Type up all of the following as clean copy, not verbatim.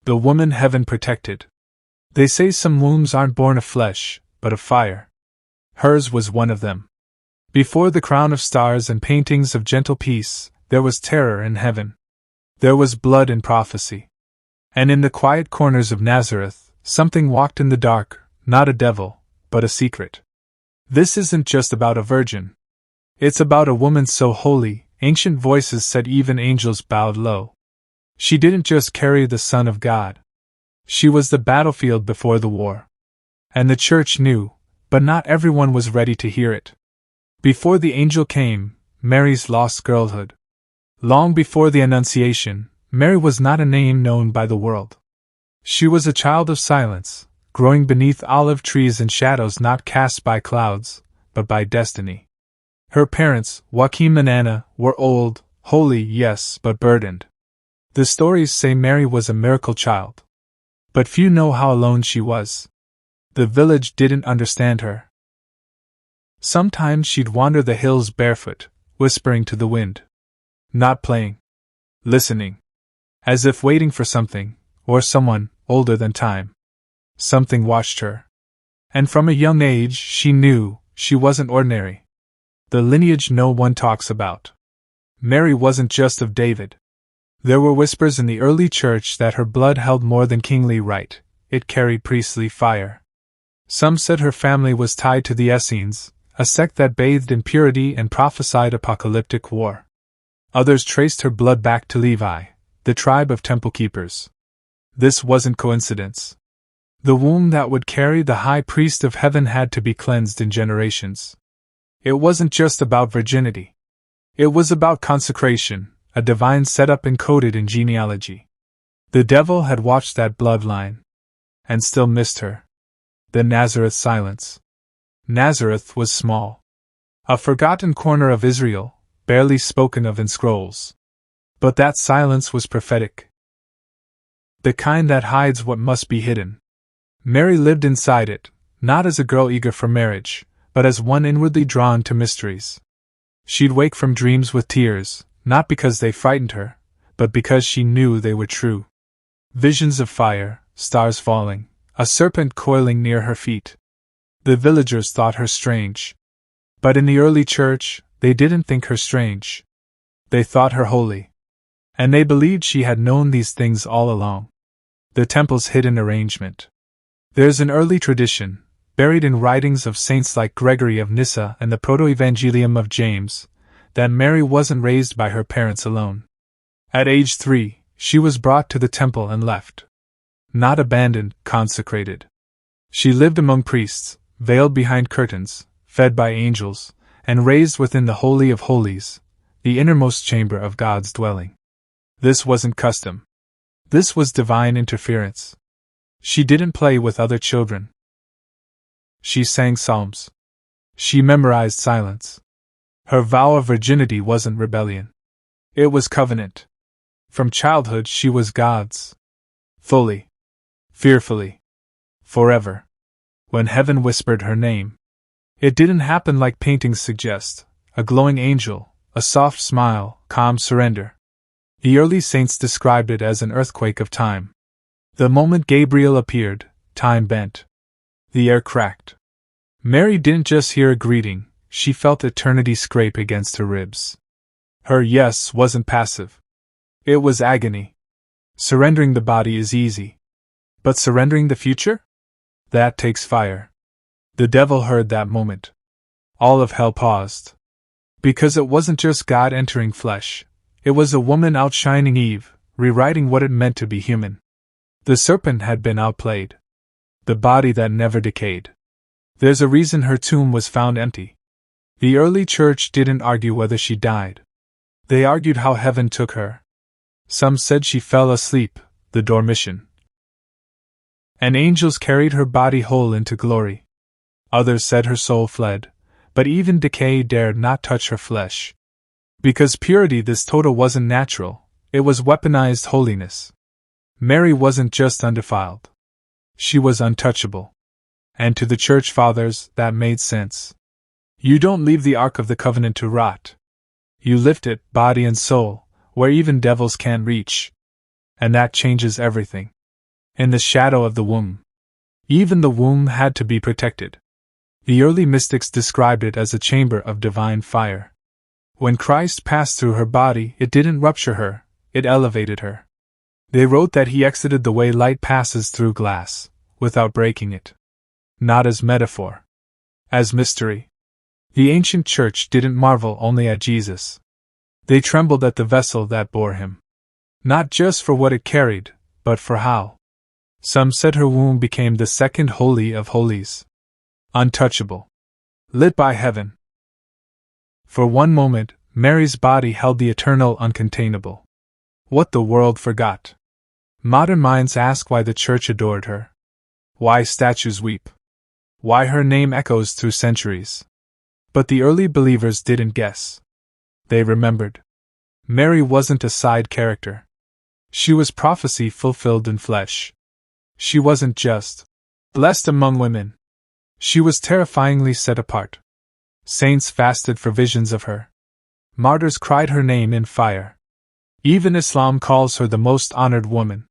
The woman heaven protected. They say some wombs aren't born of flesh, but of fire. Hers was one of them. Before the crown of stars and paintings of gentle peace, there was terror in heaven. There was blood in prophecy. And in the quiet corners of Nazareth, something walked in the dark, not a devil, but a secret. This isn't just about a virgin. It's about a woman so holy, ancient voices said even angels bowed low. She didn't just carry the Son of God. She was the battlefield before the war. And the church knew, but not everyone was ready to hear it. Before the angel came, Mary's lost girlhood. Long before the Annunciation, Mary was not a name known by the world. She was a child of silence, growing beneath olive trees in shadows not cast by clouds, but by destiny. Her parents, Joachim and Anna, were old, holy, yes, but burdened. The stories say Mary was a miracle child. But few know how alone she was. The village didn't understand her. Sometimes she'd wander the hills barefoot, whispering to the wind. Not playing. Listening. As if waiting for something, or someone, older than time. Something watched her. And from a young age she knew she wasn't ordinary. The lineage no one talks about. Mary wasn't just of David. There were whispers in the early church that her blood held more than kingly right, it carried priestly fire. Some said her family was tied to the Essenes, a sect that bathed in purity and prophesied apocalyptic war. Others traced her blood back to Levi, the tribe of temple keepers. This wasn't coincidence. The womb that would carry the high priest of heaven had to be cleansed in generations. It wasn't just about virginity. It was about consecration, a divine setup encoded in genealogy. The devil had watched that bloodline. And still missed her. The Nazareth silence. Nazareth was small. A forgotten corner of Israel, barely spoken of in scrolls. But that silence was prophetic. The kind that hides what must be hidden. Mary lived inside it, not as a girl eager for marriage, but as one inwardly drawn to mysteries. She'd wake from dreams with tears, not because they frightened her, but because she knew they were true. Visions of fire, stars falling, a serpent coiling near her feet. The villagers thought her strange. But in the early church, they didn't think her strange. They thought her holy. And they believed she had known these things all along. The temple's hidden arrangement. There's an early tradition, buried in writings of saints like Gregory of Nyssa and the Proto-Evangelium of James, that Mary wasn't raised by her parents alone. At age 3, she was brought to the temple and left. Not abandoned, consecrated. She lived among priests, veiled behind curtains, fed by angels, and raised within the Holy of Holies, the innermost chamber of God's dwelling. This wasn't custom. This was divine interference. She didn't play with other children. She sang psalms. She memorized silence. Her vow of virginity wasn't rebellion. It was covenant. From childhood she was God's. Fully. Fearfully. Forever. When heaven whispered her name. It didn't happen like paintings suggest, a glowing angel, a soft smile, calm surrender. The early saints described it as an earthquake of time. The moment Gabriel appeared, time bent. The air cracked. Mary didn't just hear a greeting, she felt eternity scrape against her ribs. Her yes wasn't passive. It was agony. Surrendering the body is easy. But surrendering the future? That takes fire. The devil heard that moment. All of hell paused. Because it wasn't just God entering flesh, it was a woman outshining Eve, rewriting what it meant to be human. The serpent had been outplayed. The body that never decayed. There's a reason her tomb was found empty. The early church didn't argue whether she died. They argued how heaven took her. Some said she fell asleep, the dormition. And angels carried her body whole into glory. Others said her soul fled, but even decay dared not touch her flesh. Because purity this total wasn't natural, it was weaponized holiness. Mary wasn't just undefiled. She was untouchable. And to the church fathers, that made sense. You don't leave the Ark of the Covenant to rot. You lift it, body and soul, where even devils can't reach. And that changes everything. In the shadow of the womb. Even the womb had to be protected. The early mystics described it as a chamber of divine fire. When Christ passed through her body, it didn't rupture her, it elevated her. They wrote that he exited the way light passes through glass, without breaking it. Not as metaphor. As mystery. The ancient church didn't marvel only at Jesus. They trembled at the vessel that bore him. Not just for what it carried, but for how. Some said her womb became the second holy of holies. Untouchable. Lit by heaven. For one moment, Mary's body held the eternal uncontainable. What the world forgot. Modern minds ask why the church adored her. Why statues weep. Why her name echoes through centuries. But the early believers didn't guess. They remembered. Mary wasn't a side character. She was prophecy fulfilled in flesh. She wasn't just blessed among women. She was terrifyingly set apart. Saints fasted for visions of her. Martyrs cried her name in fire. Even Islam calls her the most honored woman.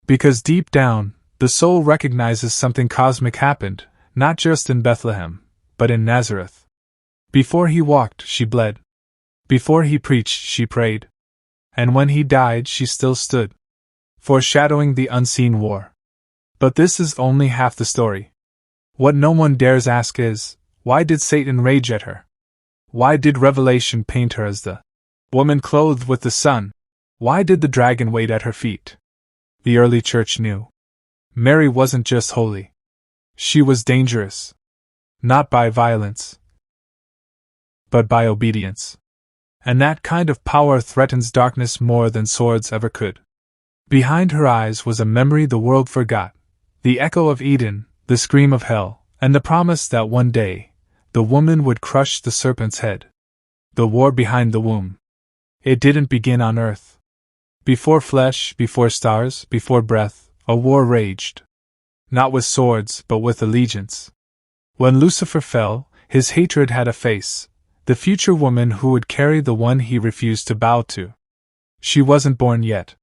Because deep down, the soul recognizes something cosmic happened, not just in Bethlehem, but in Nazareth. Before he walked, she bled. Before he preached, she prayed. And when he died, she still stood, foreshadowing the unseen war. But this is only half the story. What no one dares ask is, why did Satan rage at her? Why did Revelation paint her as the woman clothed with the sun? Why did the dragon wait at her feet? The early church knew. Mary wasn't just holy. She was dangerous. Not by violence, but by obedience. And that kind of power threatens darkness more than swords ever could. Behind her eyes was a memory the world forgot, the echo of Eden, the scream of hell, and the promise that one day, the woman would crush the serpent's head. The war behind the womb. It didn't begin on earth. Before flesh, before stars, before breath, a war raged. Not with swords, but with allegiance. When Lucifer fell, his hatred had a face, the future woman who would carry the one he refused to bow to. She wasn't born yet.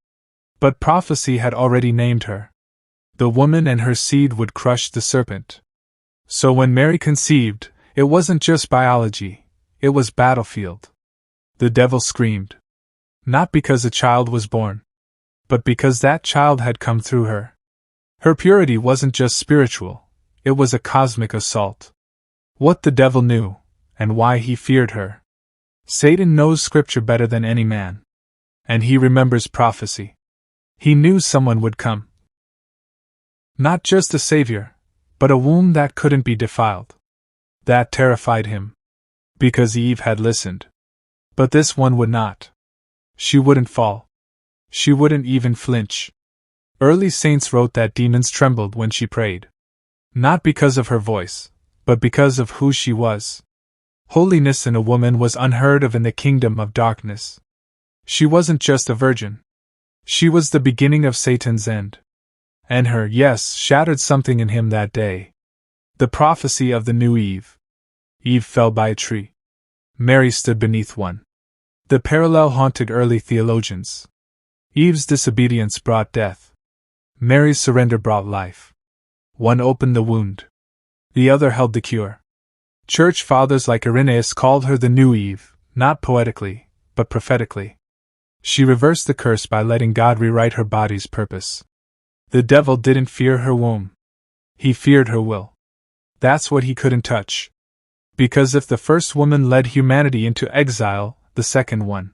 But prophecy had already named her. The woman and her seed would crush the serpent. So when Mary conceived, it wasn't just biology, it was battlefield. The devil screamed. Not because a child was born, but because that child had come through her. Her purity wasn't just spiritual, it was a cosmic assault. What the devil knew, and why he feared her. Satan knows Scripture better than any man. And he remembers prophecy. He knew someone would come. Not just a savior, but a womb that couldn't be defiled. That terrified him. Because Eve had listened. But this one would not. She wouldn't fall. She wouldn't even flinch. Early saints wrote that demons trembled when she prayed. Not because of her voice, but because of who she was. Holiness in a woman was unheard of in the kingdom of darkness. She wasn't just a virgin. She was the beginning of Satan's end. And her yes shattered something in him that day. The prophecy of the new Eve. Eve fell by a tree. Mary stood beneath one. The parallel haunted early theologians. Eve's disobedience brought death. Mary's surrender brought life. One opened the wound. The other held the cure. Church fathers like Irenaeus called her the new Eve, not poetically, but prophetically. She reversed the curse by letting God rewrite her body's purpose. The devil didn't fear her womb. He feared her will. That's what he couldn't touch. Because if the first woman led humanity into exile, the second one,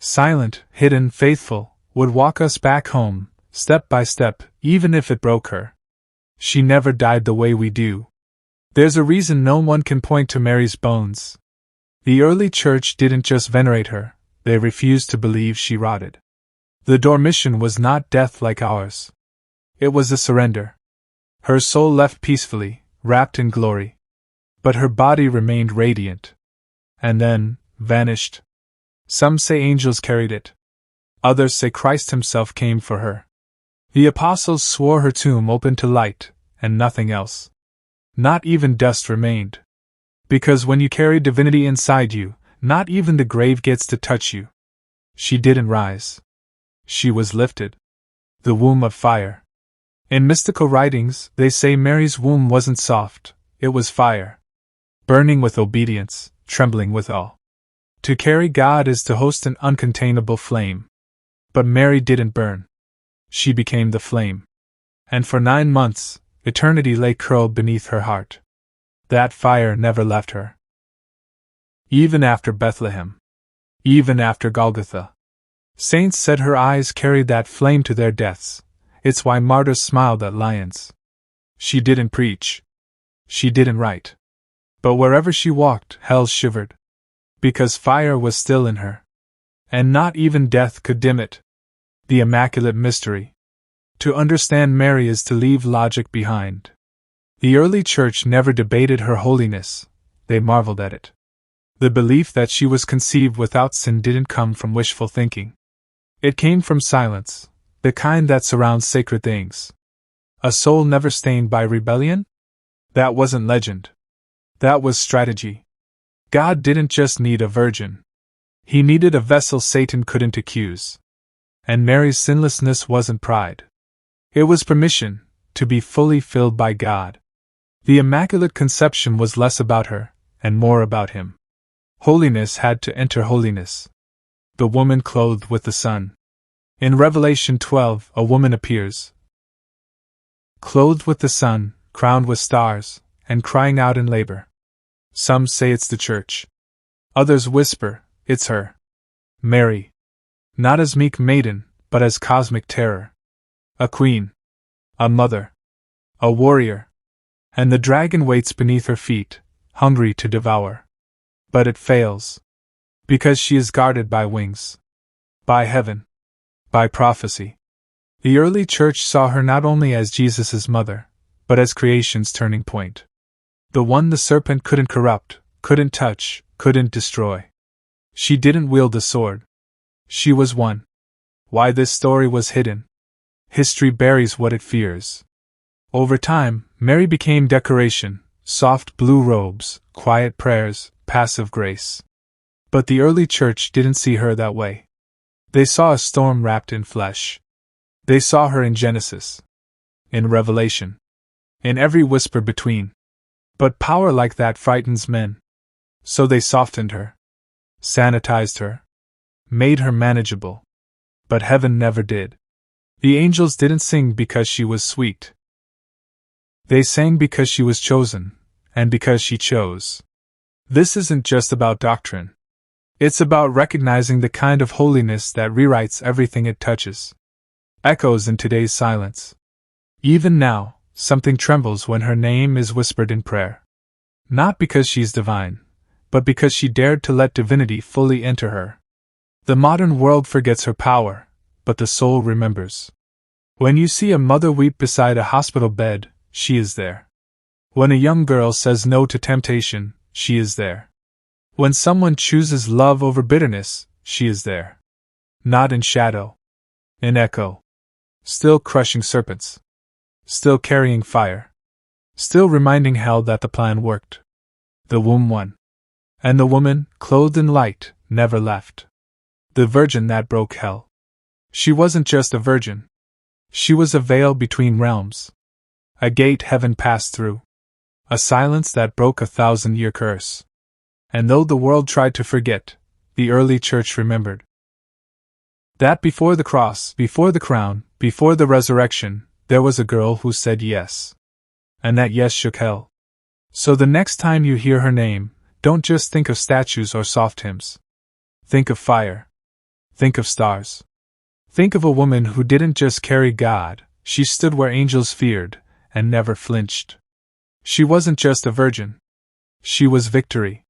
silent, hidden, faithful, would walk us back home, step by step, even if it broke her. She never died the way we do. There's a reason no one can point to Mary's bones. The early church didn't just venerate her, they refused to believe she rotted. The Dormition was not death like ours. It was a surrender. Her soul left peacefully, wrapped in glory. But her body remained radiant. And then, vanished. Some say angels carried it. Others say Christ himself came for her. The apostles swore her tomb open to light, and nothing else. Not even dust remained. Because when you carry divinity inside you, not even the grave gets to touch you. She didn't rise. She was lifted. The womb of fire. In mystical writings, they say Mary's womb wasn't soft, it was fire. Burning with obedience, trembling with awe. To carry God is to host an uncontainable flame. But Mary didn't burn. She became the flame. And for 9 months, eternity lay curled beneath her heart. That fire never left her. Even after Bethlehem. Even after Golgotha. Saints said her eyes carried that flame to their deaths. It's why martyrs smiled at lions. She didn't preach. She didn't write. But wherever she walked, hell shivered. Because fire was still in her. And not even death could dim it. The immaculate mystery. To understand Mary is to leave logic behind. The early church never debated her holiness, they marveled at it. The belief that she was conceived without sin didn't come from wishful thinking. It came from silence, the kind that surrounds sacred things. A soul never stained by rebellion? That wasn't legend. That was strategy. God didn't just need a virgin. He needed a vessel Satan couldn't accuse. And Mary's sinlessness wasn't pride. It was permission to be fully filled by God. The Immaculate Conception was less about her, and more about him. Holiness had to enter holiness. The woman clothed with the sun. In Revelation 12, a woman appears, clothed with the sun, crowned with stars, and crying out in labor. Some say it's the church. Others whisper, it's her. Mary. Not as meek maiden, but as cosmic terror. A queen. A mother. A warrior. And the dragon waits beneath her feet, hungry to devour. But it fails. Because she is guarded by wings. By heaven. By prophecy. The early church saw her not only as Jesus' mother, but as creation's turning point. The one the serpent couldn't corrupt, couldn't touch, couldn't destroy. She didn't wield a sword. She was one. Why this story was hidden? History buries what it fears. Over time, Mary became decoration, soft blue robes, quiet prayers, passive grace. But the early church didn't see her that way. They saw a storm wrapped in flesh. They saw her in Genesis. In Revelation. In every whisper between. But power like that frightens men. So they softened her. Sanitized her. Made her manageable. But heaven never did. The angels didn't sing because she was sweet. They sang because she was chosen, and because she chose. This isn't just about doctrine. It's about recognizing the kind of holiness that rewrites everything it touches. Echoes in today's silence. Even now, something trembles when her name is whispered in prayer. Not because she's divine, but because she dared to let divinity fully enter her. The modern world forgets her power, but the soul remembers. When you see a mother weep beside a hospital bed, she is there. When a young girl says no to temptation, she is there. When someone chooses love over bitterness, she is there. Not in shadow. In echo. Still crushing serpents. Still carrying fire. Still reminding hell that the plan worked. The womb won. And the woman, clothed in light, never left. The virgin that broke hell. She wasn't just a virgin. She was a veil between realms. A gate heaven passed through. A silence that broke a 1,000-year curse. And though the world tried to forget, the early church remembered. That before the cross, before the crown, before the resurrection, there was a girl who said yes. And that yes shook hell. So the next time you hear her name, don't just think of statues or soft hymns. Think of fire. Think of stars. Think of a woman who didn't just carry God, she stood where angels feared, and never flinched. She wasn't just a virgin. She was victory.